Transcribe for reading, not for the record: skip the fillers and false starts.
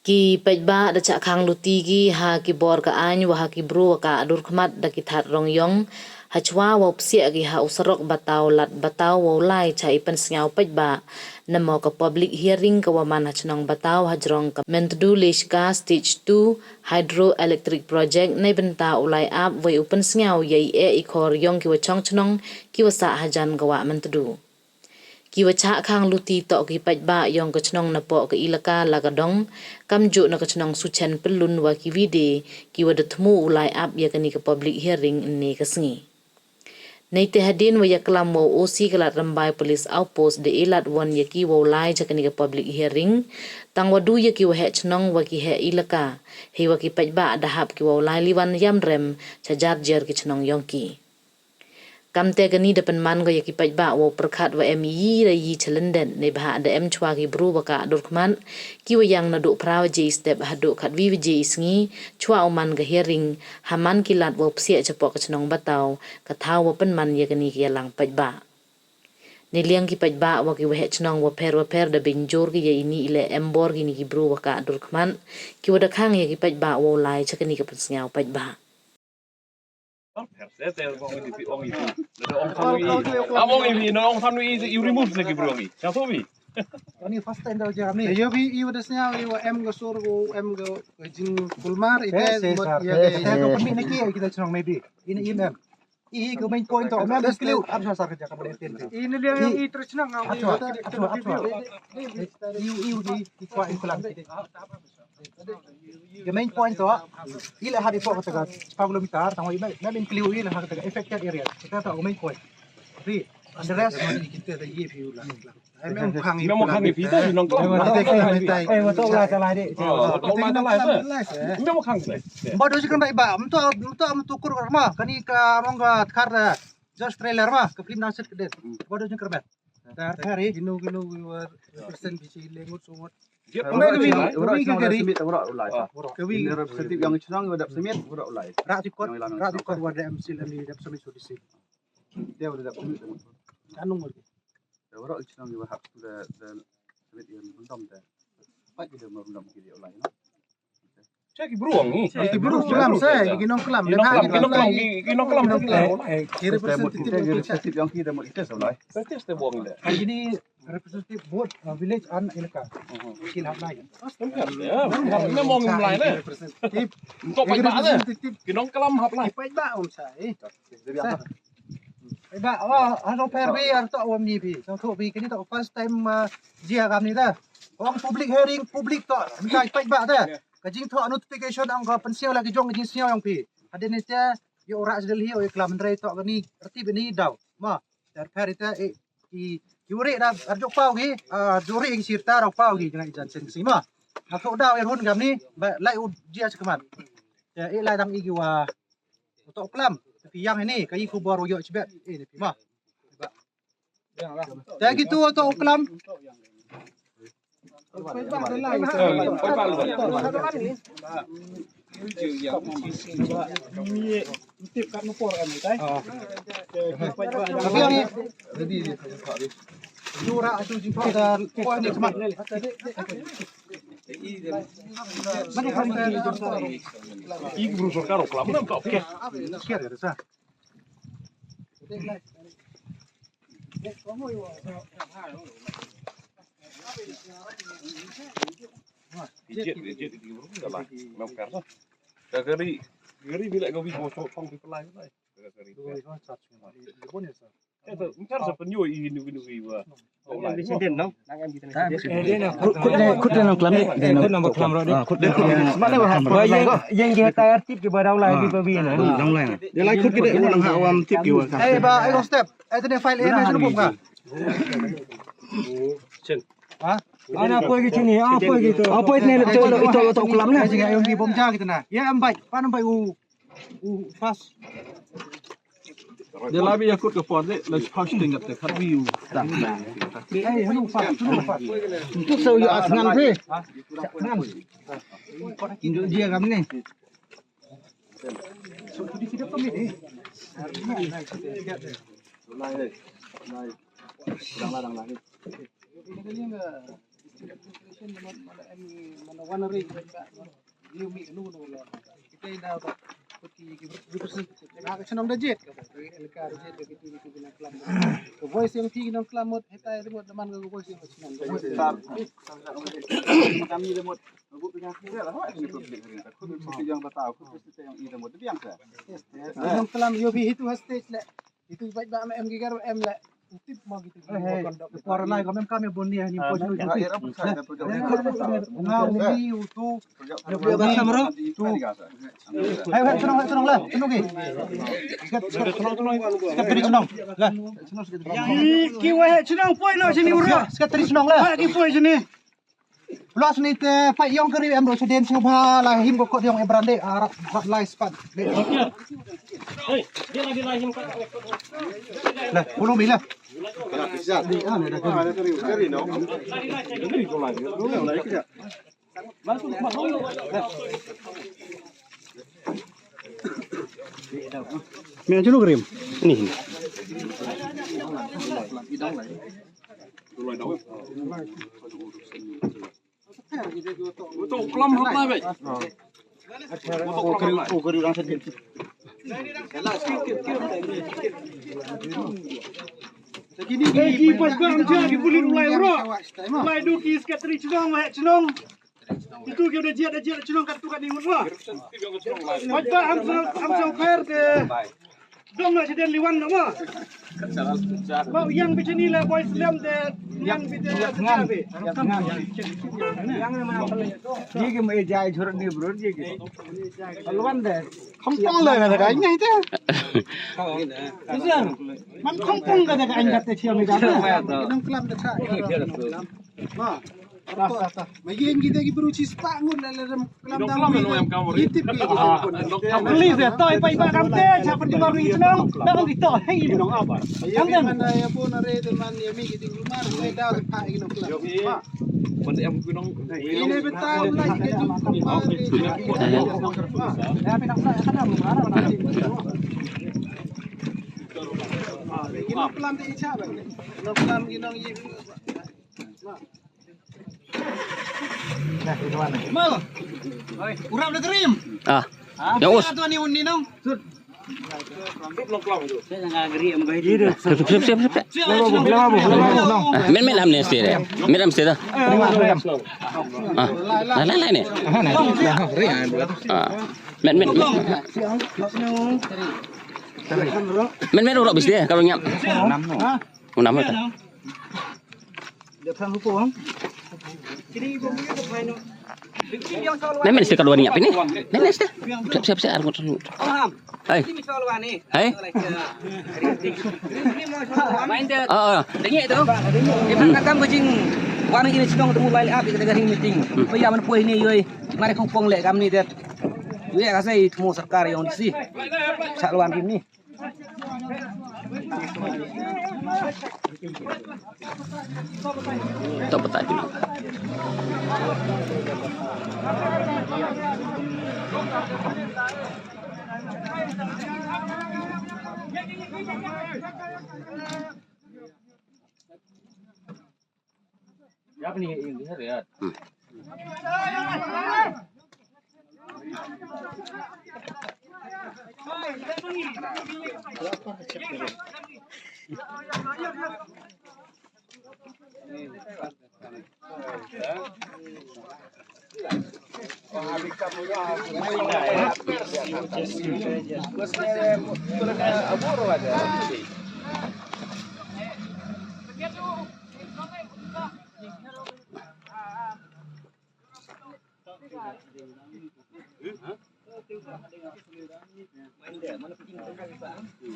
Ki pajba da cak khang lutigi ha ki bor ka any wa ha ki bro ka adur khmat da ki that rong yong ha chwa wa psia ki ha usrok batau lat batau wa lai cha ipan sngau pajba namo ka public hearing ka wa man ha chnong batau ha jrong ka mentdu lishka stage 2 hydroelectric project nei benta ulai ap wa upan sngau yai e ikor yong ki wa chong chnong ki wa sa ha jan ka wa mentdu ki wacha khang luti to ki pajba yong ka chnong na po ka ilaka lagadong kamju na ka chnong suchen pelun wa ki vide ki wada thmu ulai ap ya kani ka public hearing ni ka sngi nei te hadin wa yaklam mo osi kala rambai police outpost de ilat won ya ki wo lai ja kani ka public hearing tang wadu ya ki wa he chnong wa ki he ilaka he wa ki pajba da hap ki wo lai liwan yam rem cha jar jer ki chnong yong ki kam te gani depan man go yaki pajba wo perkhat wa mi ra yi chalenden ne bha da em chwa ki bru wa ka durkman ki wa yang na do praw je step ha do khat vi je isngi chwa o man ga hearing haman ki lat wo psia chapok chnong bataw ka thaw wa pan man yakani ki lang pajba ne liang ki pajba wa ki wa he chnong wa pher da binjor ki ye ini ile embor ki ni ki bru wa ka durkman ki wa da khang yaki pajba wo lai chakani ka psngau pajba you remove lagi bro ni. Siapa ni? Ini first time dah jam ni. Ya bi iu desnya iu em go sur go em go jin kulmar ite ya saya go permit nak kita cenong maybe. Ini em. I go main point tu. Mem clear apa sah kerja kamu letin. Ini dia yang i terus cenong. Iu di kuat iklan. The main point tu, ila hari pokok kata 10 kilometer, tangoi mem clear ila hari kata affected area. Kita tahu main point. Tapi the rest kita dah ye view lah. Memang khangi kita ni nong. Betul lah salah dek. Memang khangi. Baru juga baik ba. Untuk kur rumah. Kani ka mongga kar just trailer mah ke film nasit kedet. Baru juga kerbat. Hari ginu persen bisi lengut sungut. Representatif yang cenang wadap semit urat ulai. Rak dikot wada MCL ni dap semit sudisi. Dia udah semit. Anung lagi. Dia urat cenang juga hak sudah semit yang rundam dah. Pak kita merundam kiri ulai. Saya ki beruang ni. Itu buruk kelam saya, ginong kelam. Ginong kelam. Kira representatif yang kita mau itas ulai. Saya ste buang ni. Ini representative board village an ilaka. Kilap lain. Memang mulai ni. Representative. Untuk pajak ada. Ginong kelam hap lai. Pajak saya. Pajak wah, ano perbi atau awam ni bi. So tu bi kini tak first time dia kami dah. Orang public hearing public tak. Minta pajak dah. Kajing tu notification ang pensiau lagi jong kajing siau yang pi. Ada ni dia yo ora sedel hi o iklam ndrai tok ni erti beni daw. Ma dar per ita i yuri da arjok pau gi juri ing sirta ro pau gi jangan ijan sen sima. Aku daw erhun gam ni lai dia cekaman. Ya lai dang igi wa tok klam tapi yang ini kai ku baru yo cebet ni pi ma. Ya gitu tok klam. Jet di burung dah lah. Memang kerja. Geri bila kau bisa masuk pang di pelai pelai. Geri. Mungkin siapa nyu ini wa. Kut dalam kelam ni. Kut nombor kelam rodi. Kut yang dia tayar tip ke barau lai di babi na. Dong lai. Dia lai kut kita ulang hak awam tip kiwa. Ba go step. Itu file ini sudah buka. Chen. Ana apa gitu ni? Apa gitu? Apa ini itu tok kelam ni? Jika yang di bomja gitu nah. Ya ambai, pan ambai fast. Dia labi akut ke port le, le pas tingkat te kat view. Hanu fast. Itu so yo asngan tu. Induk dia kami ni. So tu di kita pemit ni. Lai. Sedang ladang lah ni. Ini enggak mana warna ring you mi nu nu lo kita dah pergi representative nak senang dah jet LK jet begitu gitu bina kelam voice yang pi nang kelam mot hetai remote teman ke voice yang senang kami remote bu punya kira lah ini publik yang bertahu khusus yang ini remote itu yang saya nang kelam yo bi itu stage le itu baik ba em gigar em le tip mau gitu corona kami bonni ni poj nu akhirnya saya ada projek ngau ni tu itu hai senang lah senang ke sekat teri senang lah ki wa senang poi no sini ura sekat teri senang lah ki poi sini Los ni te pai yong keri em do seden sing ba la him ko yong e brande arab hot live spat lah belum bila Mẹ chú krim. Nih. Untuk kelam apa baik? Oh, keri orang sedih. Gini pas gam jadi boleh mulai ro. Mulai duki sekat teri cenong wa cenong. Itu ke udah jet cenong kat tu kat ni mula. Macam am fair ke. Dong nak jadi liwan nak mah. Bau yang macam ni lah boy Islam de yang bida yang mana ये के मैं जाए छोड़ नहीं ब्रो ये के अलवन दे kampung lah kata kanya itu. Man kampung kata kanya kata siapa ni kata. Nang kelam dah. Ma. Mayin kita ki beruci spangun dalam kelam dalam. Itu pi. Beli saya toy pai ba kamte siapa tu baru itu nang. Dah kita hei itu nang apa. Yang mana ya pun are teman ya mi kita rumah saya dah tak ini kelam. Benda yang pinong. Ini betul lah kita tapi nak saya kan mana mana. Ini kelam tu icha ba. Kelam ginong ye. Nah, itu mana? Mal. Oi, urap dah kerim. Ah. Ya us. Tuan ni undi nang. Sud. Siap. Men lam ni mesti dia. Men lam mesti dah. Ah. Lain ni. Ah. Men urut mesti dia kalau nyap. 6. 6 tu. Dia sang hukum. Men mesti kalau nyap ini. Men mesti. Siap. Aku tu. Hai. Hai. Main dia. Dengik tu. Dia kam kucing warna ini sedang temu lain api kita garing meeting. Paya man puai ni yoi. Mari kongpong lek kam ni dia. Yoi kasai temu sarkar yang di sini. Sakluan ni. Tak betul juga. Siapa ni yang lihat?